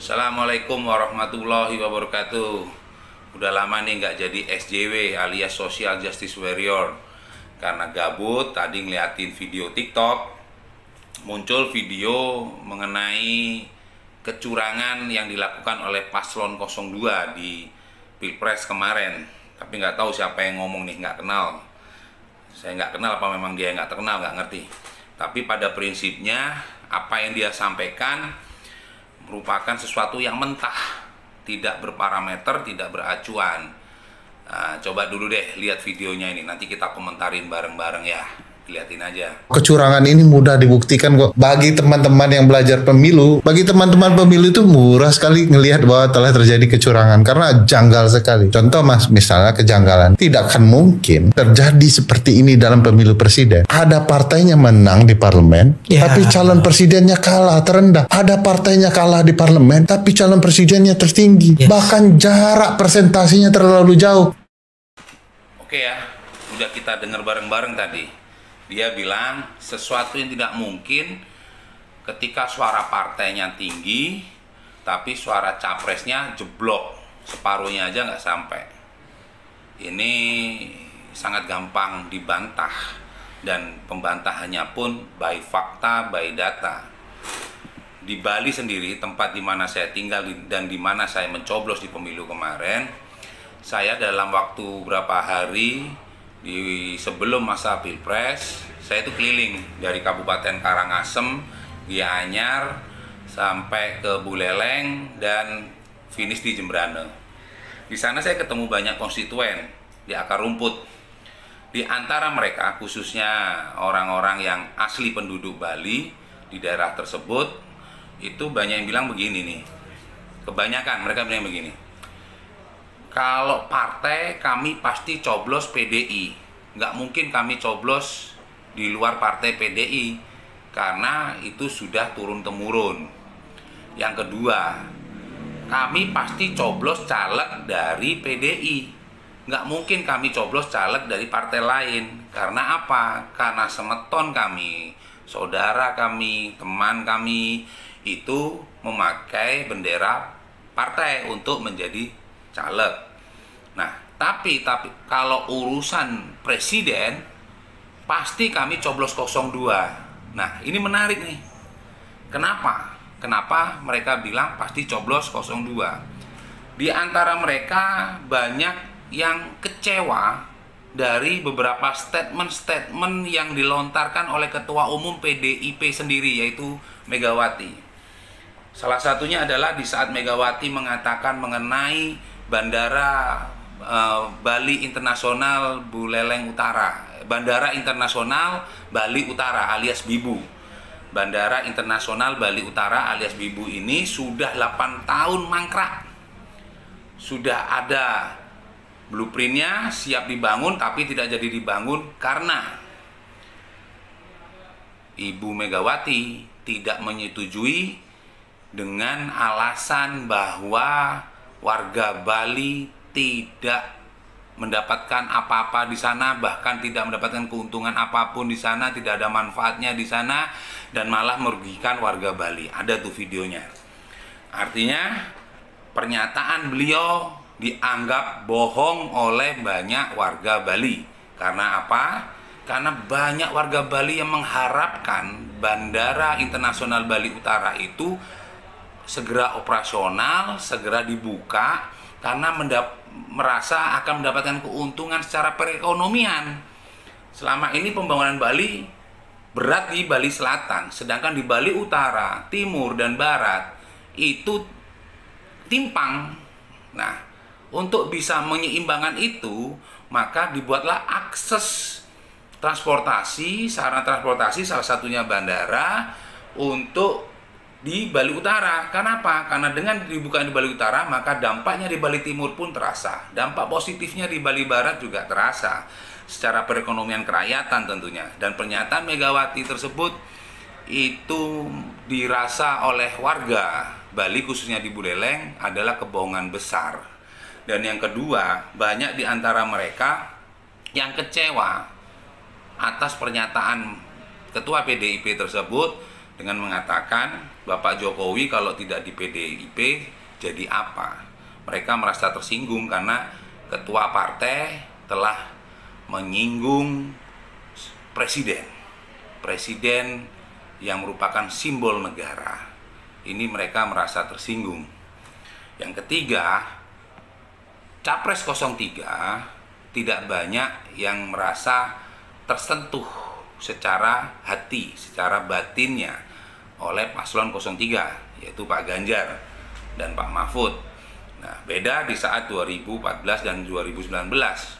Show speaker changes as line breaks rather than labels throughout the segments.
Assalamualaikum warahmatullahi wabarakatuh. Udah lama nih nggak jadi SJW alias Social Justice Warrior. Karena gabut, tadi ngeliatin video TikTok, muncul video mengenai kecurangan yang dilakukan oleh paslon 02 di Pilpres kemarin. Tapi nggak tahu siapa yang ngomong nih, nggak kenal. Saya nggak kenal, apa memang dia nggak terkenal, nggak ngerti. Tapi pada prinsipnya apa yang dia sampaikan merupakan sesuatu yang mentah, tidak berparameter, tidak beracuan. Nah, coba dulu deh lihat videonya ini, nanti kita komentarin bareng-bareng ya. Lihatin aja.
Kecurangan ini mudah dibuktikan kok. Bagi teman-teman yang belajar pemilu, bagi teman-teman pemilu itu murah sekali ngelihat bahwa telah terjadi kecurangan karena janggal sekali. Contoh mas, misalnya kejanggalan. Tidak akan mungkin terjadi seperti ini dalam pemilu presiden. Ada partainya menang di parlemen, tapi calon presidennya kalah terendah. Ada partainya kalah di parlemen, tapi calon presidennya tertinggi. Bahkan jarak presentasinya terlalu jauh.
Oke ya, udah kita dengar bareng-bareng tadi. Dia bilang sesuatu yang tidak mungkin ketika suara partainya tinggi, tapi suara capresnya jeblok, separuhnya aja nggak sampai. Ini sangat gampang dibantah, dan pembantahannya pun by fakta, by data. Di Bali sendiri, tempat di mana saya tinggal dan di mana saya mencoblos di pemilu kemarin, saya dalam waktu berapa hari sebelum masa Pilpres, saya itu keliling dari Kabupaten Karangasem, Gianyar, sampai ke Buleleng dan finish di Jembrane. Di sana saya ketemu banyak konstituen di akar rumput. Di antara mereka, khususnya orang-orang yang asli penduduk Bali di daerah tersebut, itu banyak yang bilang begini nih. Kebanyakan mereka bilang begini. Kalau partai kami pasti coblos PDI, nggak mungkin kami coblos di luar partai PDI karena itu sudah turun-temurun. Yang kedua, kami pasti coblos caleg dari PDI, nggak mungkin kami coblos caleg dari partai lain. Karena apa? Karena semeton kami, saudara kami, teman kami itu memakai bendera partai untuk menjadi caleg. Nah, tapi kalau urusan presiden pasti kami coblos 02. Nah, ini menarik nih. Kenapa mereka bilang pasti coblos 02? Di antara mereka banyak yang kecewa dari beberapa statement yang dilontarkan oleh Ketua Umum PDIP sendiri, yaitu Megawati. Salah satunya adalah di saat Megawati mengatakan mengenai Bandara Bali Internasional Buleleng Utara, Bandara Internasional Bali Utara alias BIBU. Bandara Internasional Bali Utara alias BIBU ini sudah 8 tahun mangkrak. Sudah ada blueprintnya, siap dibangun, tapi tidak jadi dibangun karena Ibu Megawati tidak menyetujui dengan alasan bahwa warga Bali tidak mendapatkan apa-apa di sana, bahkan tidak mendapatkan keuntungan apapun di sana, tidak ada manfaatnya di sana, dan malah merugikan warga Bali. Ada tuh videonya. Artinya pernyataan beliau dianggap bohong oleh banyak warga Bali. Karena apa? Karena banyak warga Bali yang mengharapkan Bandara Internasional Bali Utara itu segera operasional, segera dibuka, karena merasa akan mendapatkan keuntungan secara perekonomian. Selama ini pembangunan Bali berat di Bali Selatan, sedangkan di Bali Utara, Timur, dan Barat itu timpang. Nah, untuk bisa menyeimbangkan itu, maka dibuatlah akses transportasi, sarana transportasi, salah satunya bandara, untuk di Bali Utara. Kenapa? Karena dengan dibuka di Bali Utara, maka dampaknya di Bali Timur pun terasa. Dampak positifnya di Bali Barat juga terasa. Secara perekonomian kerakyatan tentunya. Dan pernyataan Megawati tersebut itu dirasa oleh warga Bali, khususnya di Buleleng, adalah kebohongan besar. Dan yang kedua, banyak di antara mereka yang kecewa atas pernyataan Ketua PDIP tersebut dengan mengatakan Bapak Jokowi kalau tidak di PDIP jadi apa? Mereka merasa tersinggung karena ketua partai telah menyinggung presiden yang merupakan simbol negara. Ini mereka merasa tersinggung. Yang ketiga, Capres 03 tidak banyak yang merasa tersentuh secara hati, secara batinnya oleh paslon 03, yaitu Pak Ganjar dan Pak Mahfud. Nah, beda di saat 2014 dan 2019,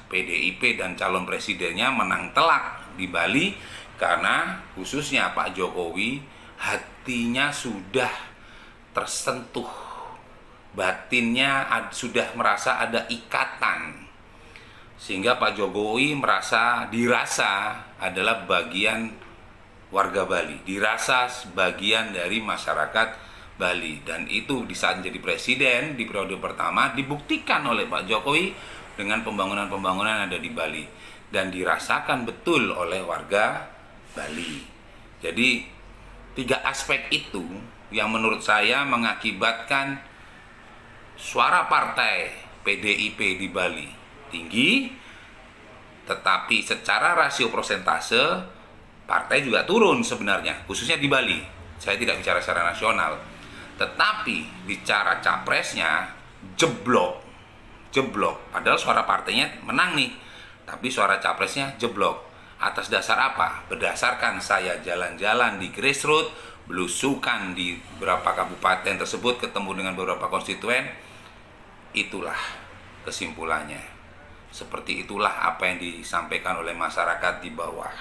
PDIP dan calon presidennya menang telak di Bali karena khususnya Pak Jokowi hatinya sudah tersentuh, batinnya sudah merasa ada ikatan, sehingga Pak Jokowi dirasa adalah bagian warga Bali, dirasa sebagian dari masyarakat Bali. Dan itu di saat jadi presiden di periode pertama dibuktikan oleh Pak Jokowi dengan pembangunan-pembangunan yang ada di Bali dan dirasakan betul oleh warga Bali. Jadi 3 aspek itu yang menurut saya mengakibatkan suara partai PDIP di Bali tinggi, tetapi secara rasio persentase partai juga turun sebenarnya, khususnya di Bali. Saya tidak bicara secara nasional, tetapi bicara capresnya jeblok. Padahal suara partainya menang nih, tapi suara capresnya jeblok. Atas dasar apa? Berdasarkan saya jalan-jalan di grassroots, belusukan di beberapa kabupaten tersebut, ketemu dengan beberapa konstituen, itulah kesimpulannya. Seperti itulah apa yang disampaikan oleh masyarakat di bawah.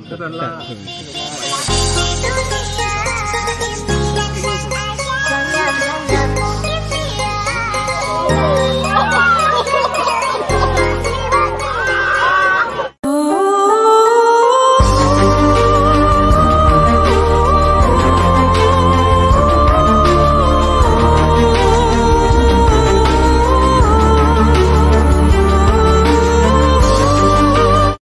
Katakanlah